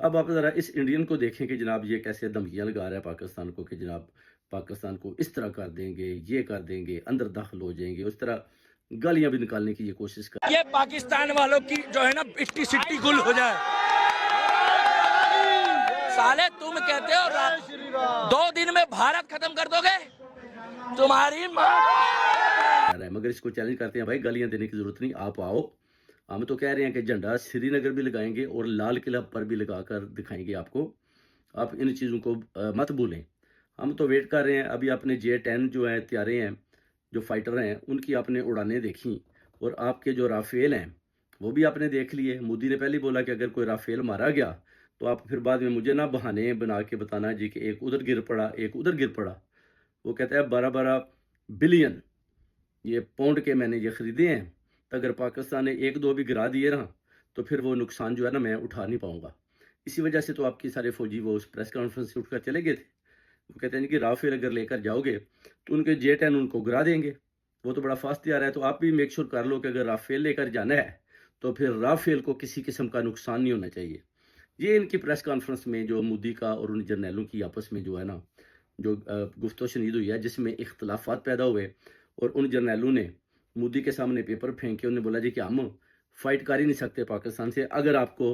अब आप ज़रा इस इंडियन को देखें कि जनाब ये कैसे धमकियाँ लगा रहा है पाकिस्तान को कि जनाब पाकिस्तान को इस तरह कर देंगे, ये कर देंगे, अंदर दाखिल हो जाएँगे, उस तरह गालियाँ भी निकालने की ये कोशिश कर। ये पाकिस्तान वालों की जो है ना इट्टी सिट्टी गुल हो जाए। साले तुम कहते हो 2 दिन में भारत खत्म कर दोगे, तुम्हारी माँ। रहा है मगर इसको चैलेंज करते हैं, भाई गालियाँ देने की ज़रूरत नहीं, आप आओ। हम तो कह रहे हैं कि झंडा श्रीनगर भी लगाएँगे और लाल किला पर भी लगाकर दिखाएँगे आपको। आप इन चीज़ों को मत भूलें। हम तो वेट कर रहे हैं, अभी आपने J-10 जो है तैयारे हैं, जो फाइटर हैं, उनकी आपने उड़ानें देखी और आपके जो राफ़ेल हैं, वो भी आपने देख लिए। मोदी ने पहले ही बोला कि अगर कोई राफ़ेल मारा गया, तो आप फिर बाद में मुझे ना बहाने बना के बताना जी कि एक उधर गिर पड़ा, एक उधर गिर पड़ा। वो कहता है 12-12 बिलियन ये पाउंड के मैंने ये खरीदे हैं, तो अगर पाकिस्तान ने 1-2 भी गिरा दिए ना, तो फिर वो नुकसान जो है ना मैं उठा नहीं पाऊँगा। इसी वजह से तो आपके सारे फौजी वो उस प्रेस कॉन्फ्रेंस से उठकर चले गए थे। वो कहते हैं कि राफेल अगर लेकर जाओगे, तो उनके J-10 उनको गिरा देंगे। वो तो बड़ा फास्ट तैयार है, तो आप भी मेक श्योर कर लो कि अगर राफेल लेकर जाना है, तो फिर राफेल को किसी किस्म का नुकसान नहीं होना चाहिए। ये इनकी प्रेस कॉन्फ्रेंस में जो मोदी का और उन जर्नैलों की आपस में जो है ना, जो गुफ्तगू-शनीद हुई है, जिसमें इख्तिलाफ़ात पैदा हुए और उन जर्नैलों ने मोदी के सामने पेपर फेंके, उन्होंने बोला जी कि हम फाइट कर ही नहीं सकते पाकिस्तान से, अगर आपको